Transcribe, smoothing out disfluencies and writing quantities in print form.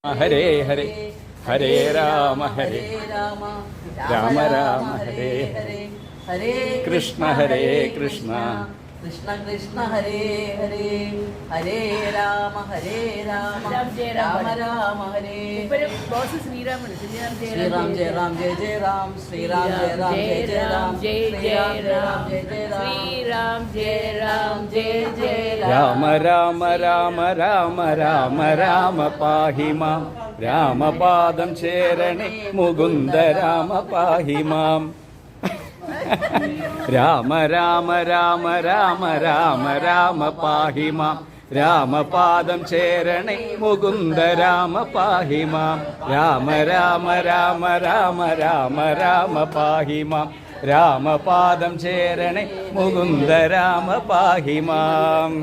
ഹരേ ഹരേ ഹരേ രാമ ഹരേ രാമ രാമ ഹരേ ഹരേ ഹരേ കൃഷ്ണ ഹരേ കൃഷ്ണ കൃഷ്ണ കൃഷ്ണ ഹരേ ഹരേ ഹരേ രാമ രാമ രാമ ഹരേ ശ്രീരാമൻ ശ്രീറാം ജയ രാം ജയ ജയ രാം ശ്രീറാം ജയ രാം ജയ ജയ രാം ശ്രീറാം ജയ രാം ജയ ജയ രാം ശ്രീരാം ജയ രാം ജയ ജയ രാമ രാമ രാമ രാമ രാമ രാമ പാഹി മാം രാമപാദം ചേരണേ മുകുന്ദ രാമ പാഹി മാം രാമ രാമ രാമ രാമ രാമ രാമ പാഹി മാം രാമപാദം ചേരണേ മുകുന്ദ രാമ പാഹി മാം രാമ രാമ രാമ രാമ രാമ രാമ പാഹി മാം രാമപാദം ചേരണേ മുകുന്ദ രാമ പാഹി മാം